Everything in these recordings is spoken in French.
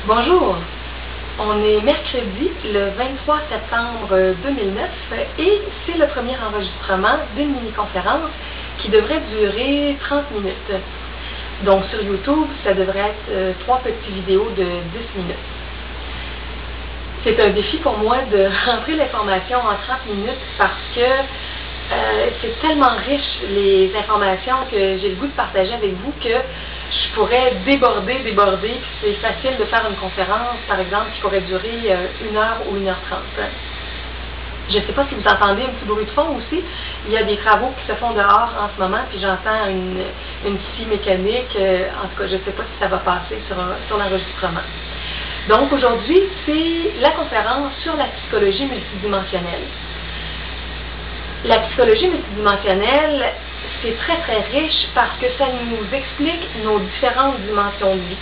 Bonjour, on est mercredi le 23 septembre 2009 et c'est le premier enregistrement d'une mini-conférence qui devrait durer 30 minutes. Donc sur YouTube, ça devrait être 3 petites vidéos de 10 minutes. C'est un défi pour moi de rentrer l'information en 30 minutes parce que c'est tellement riche les informations que j'ai le goût de partager avec vous que je pourrais déborder, puis c'est facile de faire une conférence, par exemple, qui pourrait durer 1 heure ou 1h30. Je ne sais pas si vous entendez un petit bruit de fond aussi. Il y a des travaux qui se font dehors en ce moment, puis j'entends une scie mécanique. En tout cas, je ne sais pas si ça va passer sur l'enregistrement. Donc aujourd'hui, c'est la conférence sur la psychologie multidimensionnelle. La psychologie multidimensionnelle, c'est très très riche parce que ça nous explique nos différentes dimensions de vie.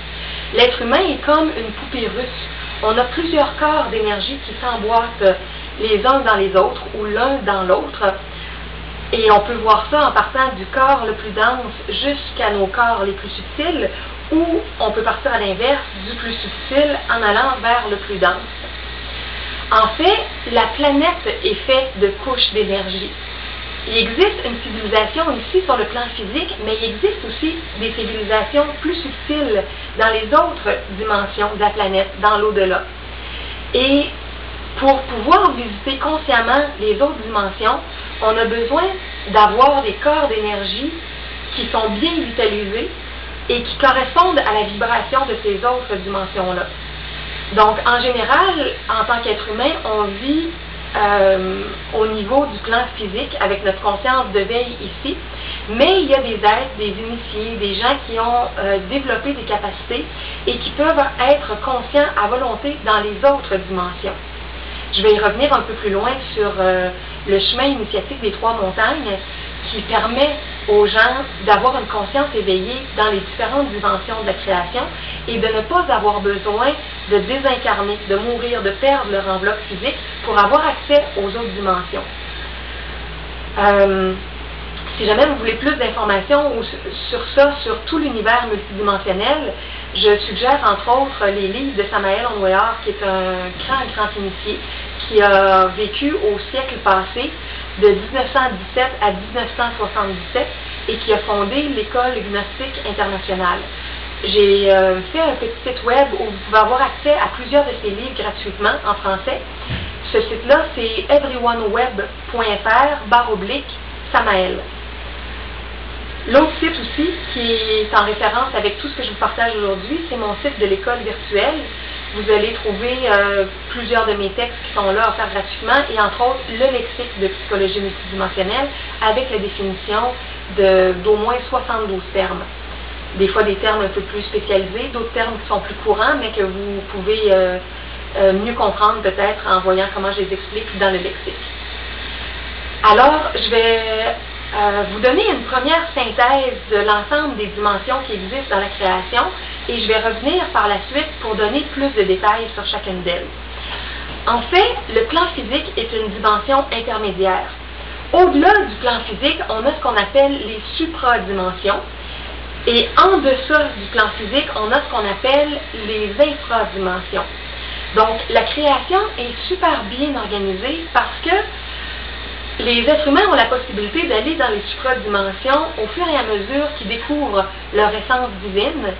L'être humain est comme une poupée russe. On a plusieurs corps d'énergie qui s'emboîtent les uns dans les autres ou l'un dans l'autre. Et on peut voir ça en partant du corps le plus dense jusqu'à nos corps les plus subtils, ou on peut partir à l'inverse, du plus subtil en allant vers le plus dense. En fait, la planète est faite de couches d'énergie. Il existe une civilisation ici sur le plan physique, mais il existe aussi des civilisations plus subtiles dans les autres dimensions de la planète, dans l'au-delà. Et pour pouvoir visiter consciemment les autres dimensions, on a besoin d'avoir des corps d'énergie qui sont bien vitalisés et qui correspondent à la vibration de ces autres dimensions-là. Donc, en général, en tant qu'être humain, on vit au niveau du plan physique avec notre conscience de veille ici, mais il y a des êtres, des initiés, des gens qui ont développé des capacités et qui peuvent être conscients à volonté dans les autres dimensions. Je vais y revenir un peu plus loin sur le chemin initiatique des 3 montagnes qui permet aux gens d'avoir une conscience éveillée dans les différentes dimensions de la création et de ne pas avoir besoin de désincarner, de mourir, de perdre leur enveloppe physique pour avoir accès aux autres dimensions. Si jamais vous voulez plus d'informations sur ça, sur tout l'univers multidimensionnel, je suggère entre autres les livres de Samael Onweyar, qui est un grand initié, qui a vécu au siècle passé, de 1917 à 1977, et qui a fondé l'École gnostique internationale. J'ai fait un petit site web où vous pouvez avoir accès à plusieurs de ces livres gratuitement en français. Ce site-là, c'est everyoneweb.fr/Samael. L'autre site aussi, qui est en référence avec tout ce que je vous partage aujourd'hui, c'est mon site de l'école virtuelle. Vous allez trouver plusieurs de mes textes qui sont là offerts gratuitement et entre autres le lexique de psychologie multidimensionnelle avec la définition d'au moins 72 termes. Des fois des termes un peu plus spécialisés, d'autres termes qui sont plus courants mais que vous pouvez mieux comprendre peut-être en voyant comment je les explique dans le lexique. Alors, je vais vous donner une première synthèse de l'ensemble des dimensions qui existent dans la création et je vais revenir par la suite pour donner plus de détails sur chacune d'elles. En fait, le plan physique est une dimension intermédiaire. Au-delà du plan physique, on a ce qu'on appelle les supradimensions et en deçà du plan physique, on a ce qu'on appelle les infradimensions. Donc, la création est super bien organisée parce que les êtres humains ont la possibilité d'aller dans les supradimensions au fur et à mesure qu'ils découvrent leur essence divine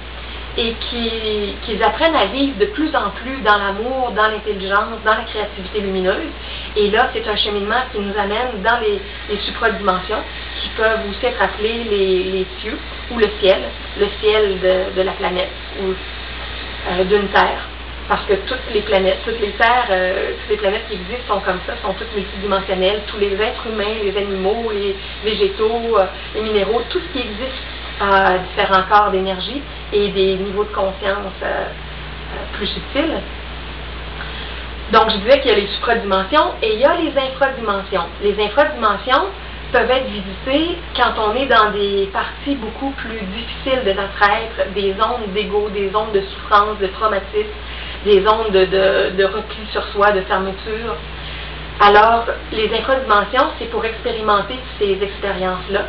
et qu'ils apprennent à vivre de plus en plus dans l'amour, dans l'intelligence, dans la créativité lumineuse. Et là, c'est un cheminement qui nous amène dans les supradimensions qui peuvent aussi être appelés les cieux ou le ciel de la planète ou d'une terre. Parce que toutes les planètes, toutes les terres, toutes les planètes qui existent sont comme ça, sont toutes multidimensionnelles. Tous les êtres humains, les animaux, les végétaux, les minéraux, tout ce qui existe a différents corps d'énergie et des niveaux de conscience plus subtils. Donc, je disais qu'il y a les supradimensions et il y a les infradimensions. Les infradimensions peuvent être visitées quand on est dans des parties beaucoup plus difficiles de notre être, des zones d'ego, des zones de souffrance, de traumatisme, des zones de repli sur soi, de fermeture. Alors, les infradimensions, c'est pour expérimenter ces expériences-là.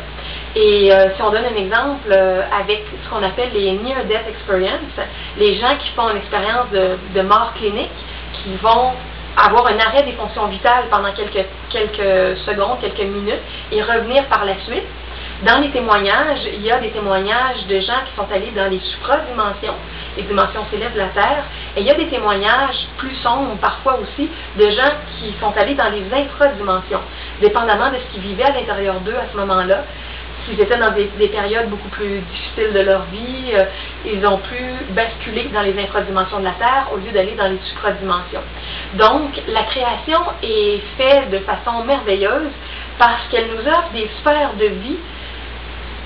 Et si on donne un exemple avec ce qu'on appelle les Near-Death Experience, les gens qui font une expérience de mort clinique, qui vont avoir un arrêt des fonctions vitales pendant quelques secondes, quelques minutes, et revenir par la suite. Dans les témoignages, il y a des témoignages de gens qui sont allés dans les supradimensions, les dimensions célestes de la Terre, et il y a des témoignages plus sombres, parfois aussi, de gens qui sont allés dans les infradimensions, dépendamment de ce qu'ils vivaient à l'intérieur d'eux à ce moment-là. S'ils étaient dans des périodes beaucoup plus difficiles de leur vie, ils ont pu basculer dans les infradimensions de la Terre au lieu d'aller dans les supradimensions. Donc, la création est faite de façon merveilleuse parce qu'elle nous offre des sphères de vie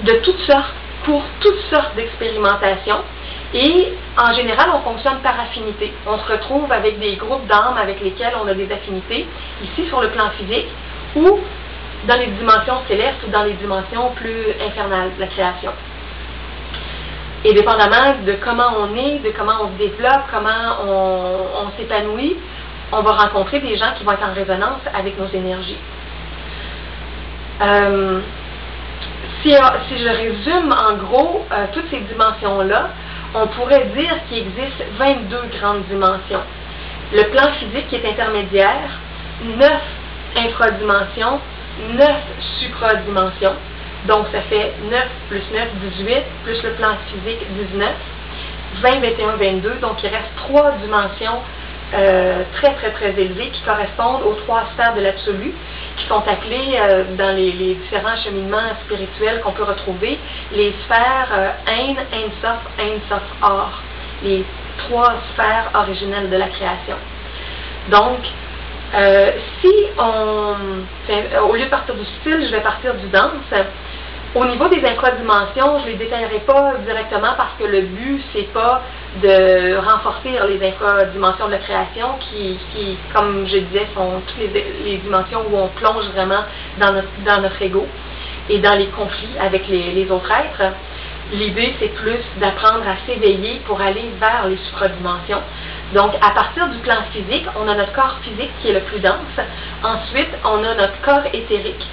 de toutes sortes, pour toutes sortes d'expérimentations. Et en général, on fonctionne par affinité. On se retrouve avec des groupes d'âmes avec lesquels on a des affinités, ici sur le plan physique, ou dans les dimensions célestes ou dans les dimensions plus infernales de la création. Et dépendamment de comment on est, de comment on se développe, comment on s'épanouit, on va rencontrer des gens qui vont être en résonance avec nos énergies. Si je résume en gros toutes ces dimensions-là, on pourrait dire qu'il existe 22 grandes dimensions. Le plan physique qui est intermédiaire, 9 infradimensions, 9 supradimensions, donc ça fait 9 plus 9, 18, plus le plan physique, 19, 20, 21, 22, donc il reste 3 dimensions très élevées qui correspondent aux 3 sphères de l'absolu, qui sont appelées dans les différents cheminements spirituels qu'on peut retrouver, les sphères Ein, Ein Sof, Ein Sof Or, les 3 sphères originelles de la création. Donc, au lieu de partir du style, je vais partir du danse. Au niveau des infradimensions, je ne les détaillerai pas directement parce que le but, c'est pas de renforcer les infradimensions de la création qui, comme je disais, sont toutes les dimensions où on plonge vraiment dans notre ego et dans les conflits avec les autres êtres. L'idée, c'est plus d'apprendre à s'éveiller pour aller vers les supradimensions. Donc, à partir du plan physique, on a notre corps physique qui est le plus dense. Ensuite, on a notre corps éthérique.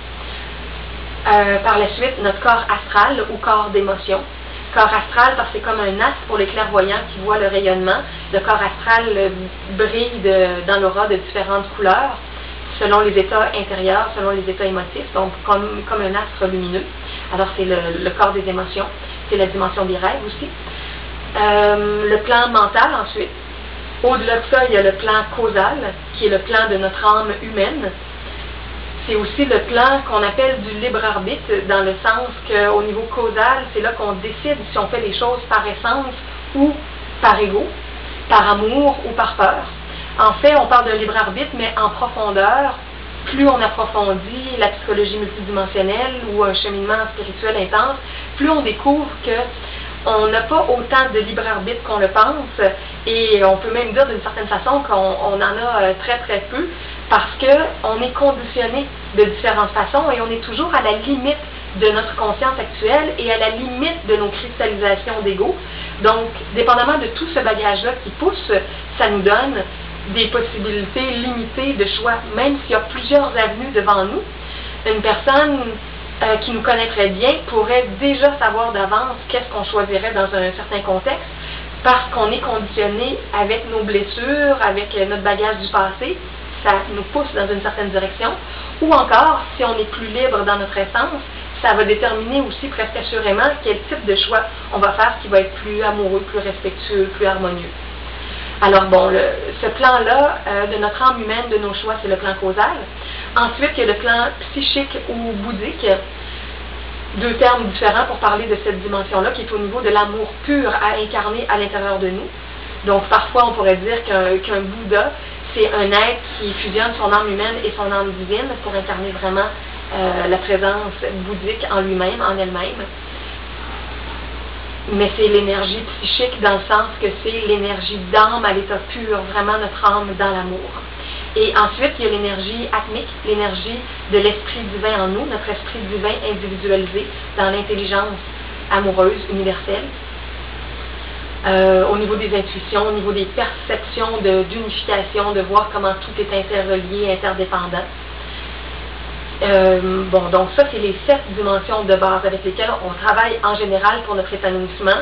Par la suite, notre corps astral ou corps d'émotion. Corps astral, parce que c'est comme un astre pour les clairvoyants qui voient le rayonnement. Le corps astral brille dans l'aura de différentes couleurs, selon les états intérieurs, selon les états émotifs, donc comme un astre lumineux. Alors, c'est le corps des émotions. C'est la dimension des rêves aussi. Le plan mental, ensuite. Au-delà de ça, il y a le plan causal, qui est le plan de notre âme humaine. C'est aussi le plan qu'on appelle du libre arbitre, dans le sens qu'au niveau causal, c'est là qu'on décide si on fait les choses par essence ou par ego, par amour ou par peur. En fait, on parle d'un libre arbitre, mais en profondeur. Plus on approfondit la psychologie multidimensionnelle ou un cheminement spirituel intense, plus on découvre que on n'a pas autant de libre arbitre qu'on le pense, et on peut même dire d'une certaine façon qu'on en a très peu, parce qu'on est conditionné de différentes façons et on est toujours à la limite de notre conscience actuelle et à la limite de nos cristallisations d'ego. Donc, dépendamment de tout ce bagage-là qui pousse, ça nous donne des possibilités limitées de choix, même s'il y a plusieurs avenues devant nous. Une personne qui nous connaîtrait bien pourrait déjà savoir d'avance qu'est-ce qu'on choisirait dans un certain contexte, parce qu'on est conditionné avec nos blessures, avec notre bagage du passé, ça nous pousse dans une certaine direction, ou encore, si on est plus libre dans notre essence, ça va déterminer aussi presque assurément quel type de choix on va faire qui va être plus amoureux, plus respectueux, plus harmonieux. Alors bon, ce plan-là de notre âme humaine, de nos choix, c'est le plan causal. Ensuite, il y a le plan psychique ou bouddhique, 2 termes différents pour parler de cette dimension-là, qui est au niveau de l'amour pur à incarner à l'intérieur de nous. Donc parfois, on pourrait dire qu'un Bouddha, c'est un être qui fusionne son âme humaine et son âme divine pour incarner vraiment la présence bouddhique en lui-même, en elle-même. Mais c'est l'énergie psychique dans le sens que c'est l'énergie d'âme à l'état pur, vraiment notre âme dans l'amour. Et ensuite, il y a l'énergie atmique, l'énergie de l'esprit divin en nous, notre esprit divin individualisé dans l'intelligence amoureuse universelle. Au niveau des intuitions, au niveau des perceptions d'unification, de voir comment tout est interrelié, interdépendant. Bon, donc ça, c'est les 7 dimensions de base avec lesquelles on travaille en général pour notre épanouissement.